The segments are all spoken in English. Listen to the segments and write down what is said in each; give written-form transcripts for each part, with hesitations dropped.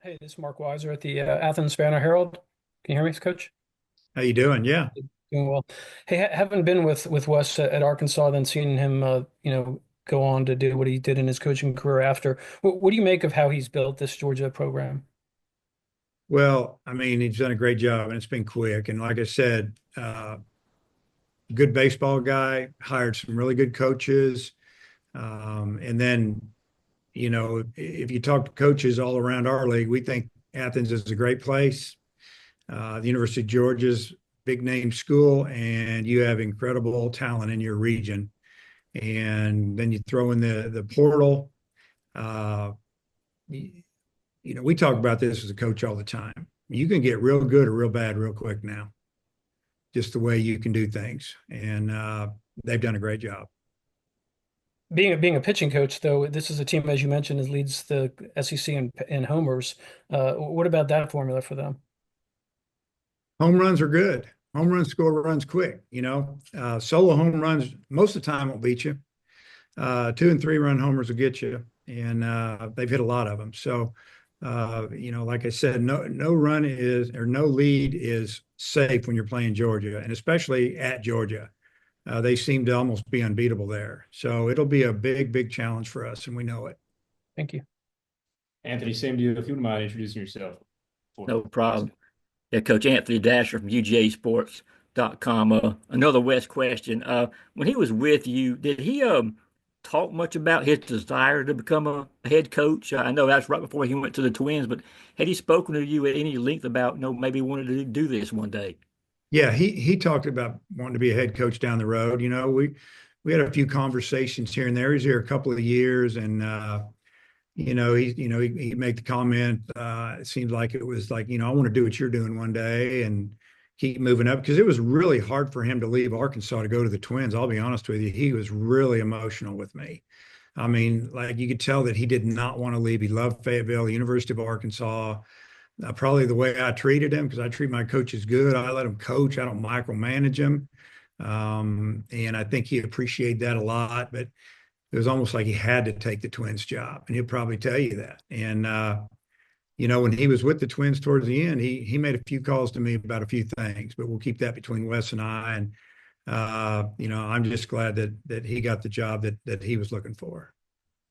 Hey, this is Mark Weiser at the Athens Banner Herald. Can you hear me, Coach? How you doing? Yeah. Doing well. Hey, haven't been with Wes at Arkansas, then seen him, go on to do what he did in his coaching career after. What do you make of how he's built this Georgia program? Well, I mean, he's done a great job and it's been quick. And like I said, good baseball guy, hired some really good coaches. And then, if you talk to coaches all around our league, we think Athens is a great place. The University of Georgia's big name school, and you have incredible talent in your region. And then you throw in the portal. Uh, we talk about this as a coach all the time. You can get real good or real bad real quick now, just the way you can do things. And they've done a great job. Being a pitching coach, though, this is a team, as you mentioned, that leads the SEC in homers. What about that formula for them? Home runs are good. Home runs score runs quick. Solo home runs most of the time won't beat you. 2 and 3 run homers will get you, and they've hit a lot of them. So, like I said, no run is or no lead is safe when you're playing Georgia, and especially at Georgia. They seem to almost be unbeatable there. So it'll be a big, big challenge for us, and we know it. Thank you. Anthony, same to you. If you wouldn't mind introducing yourself for No West. problem. Yeah, Coach Anthony Dasher from UGAsports.com. Another West question. When he was with you, did he talk much about his desire to become a head coach? I know that's right before he went to the Twins, but had he spoken to you at any length about, maybe wanted to do this one day? Yeah, he talked about wanting to be a head coach down the road. We had a few conversations here and there. He's here a couple of years, and he made the comment. It seemed like it was like, I want to do what you're doing one day and keep moving up because it was really hard for him to leave Arkansas to go to the Twins. I'll be honest with you, he was really emotional with me. I mean, like you could tell that he did not want to leave. He loved Fayetteville, University of Arkansas. Probably the way I treated him because I treat my coaches good. I let him coach. I don't micromanage him. And I think he appreciated that a lot. But it was almost like he had to take the Twins job, and he'll probably tell you that. And when he was with the Twins towards the end, he made a few calls to me about a few things, but we'll keep that between Wes and I. And I'm just glad that he got the job that he was looking for.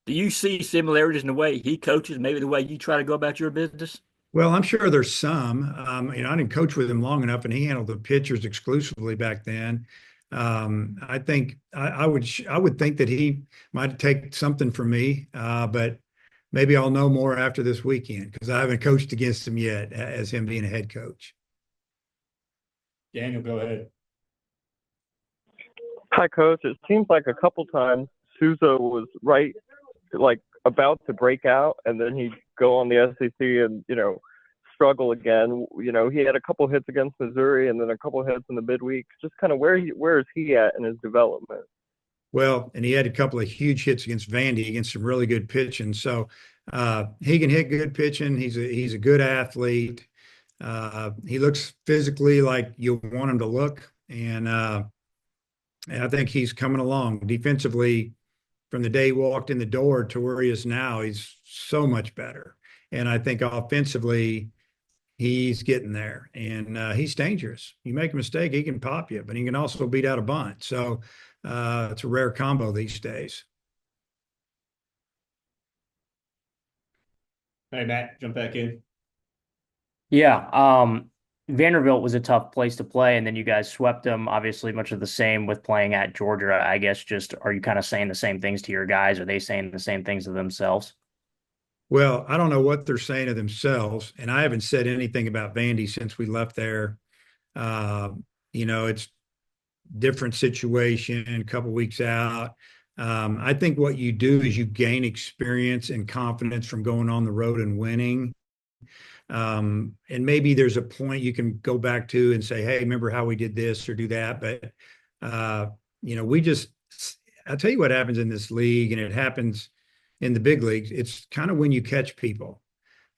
Do you see similarities in the way he coaches, maybe the way you try to go about your business? Well, I'm sure there's some. I didn't coach with him long enough, and he handled the pitchers exclusively back then. I think I would think that he might take something from me, but maybe I'll know more after this weekend because I haven't coached against him yet as him being a head coach. Daniel, go ahead. Hi, Coach. It seems like a couple times Souza was right, like about to break out, and then he'd go on the SEC and struggle again. He had a couple hits against Missouri, and then a couple hits in the midweek. Just kind of where is he at in his development? Well, and he had a couple of huge hits against Vandy against some really good pitching. So he can hit good pitching. He's a good athlete. He looks physically like you want him to look, and I think he's coming along defensively from the day he walked in the door to where he is now. He's so much better. And I think offensively, he's getting there. And he's dangerous. You make a mistake, he can pop you, but he can also beat out a bunt. So it's a rare combo these days. Hey, Matt, jump back in. Yeah, Vanderbilt was a tough place to play, and then you guys swept them. Obviously, much of the same with playing at Georgia. I guess just are you kind of saying the same things to your guys? Are they saying the same things to themselves? Well, I don't know what they're saying of themselves, and I haven't said anything about Vandy since we left there. Uh, it's different situation, a couple weeks out. I think what you do is you gain experience and confidence from going on the road and winning. And maybe there's a point you can go back to and say, hey, remember how we did this or do that. But, we just, I'll tell you what happens in this league, and it happens in the big leagues. It's kind of when you catch people.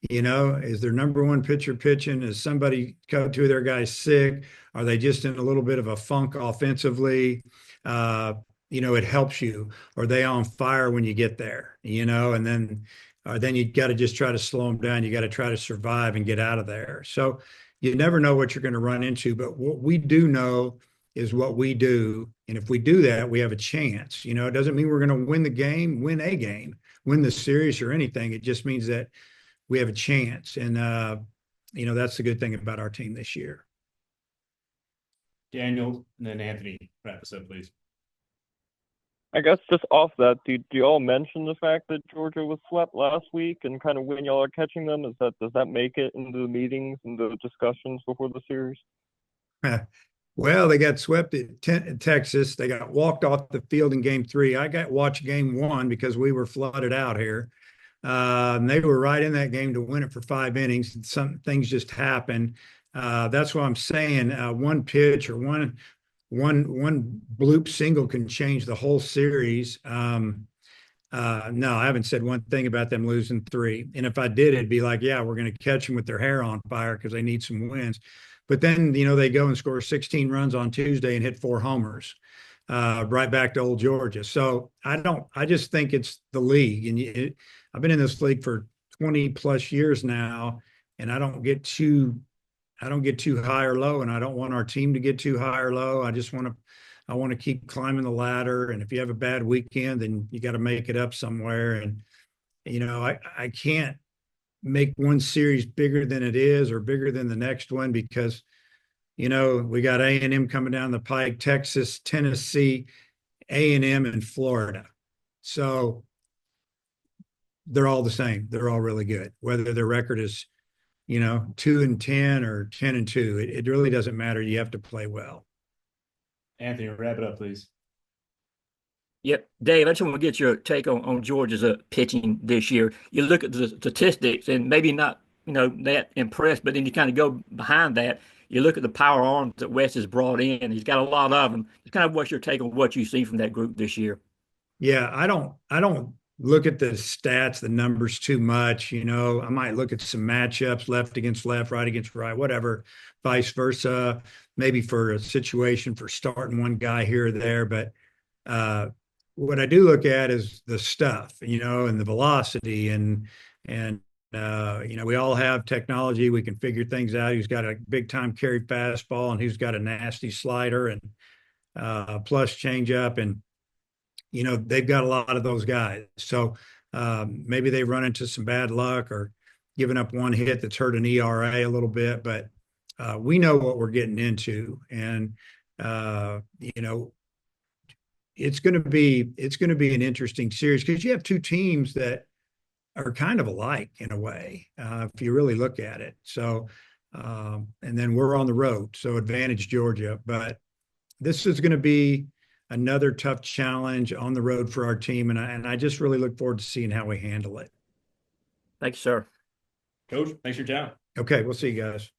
Is their number one pitcher pitching? Is somebody, two of their guys sick? Are they just in a little bit of a funk offensively? It helps you. Are they on fire when you get there? And then then you got to just try to slow them down. You got to try to survive and get out of there. So you never know what you're going to run into. But what we do know is what we do. And if we do that, we have a chance. It doesn't mean we're going to win the game, win a game, win the series or anything. It just means that we have a chance. And, that's the good thing about our team this year. Daniel, and then Anthony, wrap us up, please. I guess just off that, do you all mention the fact that Georgia was swept last week and kind of when y'all are catching them? Does that make it into the meetings and the discussions before the series? Well, they got swept at Texas. They got walked off the field in game 3. I got watched game 1 because we were flooded out here. They were right in that game to win it for 5 innings. Some things just happened. That's what I'm saying. One pitch or one bloop single can change the whole series. No, I haven't said one thing about them losing 3. And if I did, it'd be like, yeah, we're going to catch them with their hair on fire because they need some wins. But then, they go and score 16 runs on Tuesday and hit 4 homers, right back to old Georgia. So I just think it's the league. And I've been in this league for 20 plus years now, and I don't get too high or low, and I don't want our team to get too high or low. I want to keep climbing the ladder. And if you have a bad weekend, then you got to make it up somewhere. And, I can't make one series bigger than it is or bigger than the next one because, we got A&M coming down the pike, Texas, Tennessee, A&M, and Florida. So they're all the same. They're all really good, whether their record is, 2-10 or 10-2. It really doesn't matter. You have to play well. Anthony, wrap it up, please. Yep. Dave, I just want to get your take on Georgia's pitching this year. You look at the statistics and maybe not, that impressed, but then you kind of go behind that. You look at the power arms that West has brought in. He's got a lot of them. It's kind of what's your take on what you've seen from that group this year? Yeah, I don't look at the stats, the numbers too much. I might look at some matchups, left against left, right against right, whatever, vice versa, maybe for a situation for starting one guy here or there. But what I do look at is the stuff, and the velocity and we all have technology. We can figure things out. Who's got a big time carry fastball and who's got a nasty slider and plus changeup. And, they've got a lot of those guys. So maybe they run into some bad luck or giving up one hit that's hurt an ERA a little bit, but we know what we're getting into. And, it's going to be an interesting series because you have two teams that are kind of alike in a way, if you really look at it. So, and then we're on the road, so advantage Georgia. But this is going to be another tough challenge on the road for our team, and I just really look forward to seeing how we handle it. Thanks, sir. Coach, thanks for your time. Okay, we'll see you guys.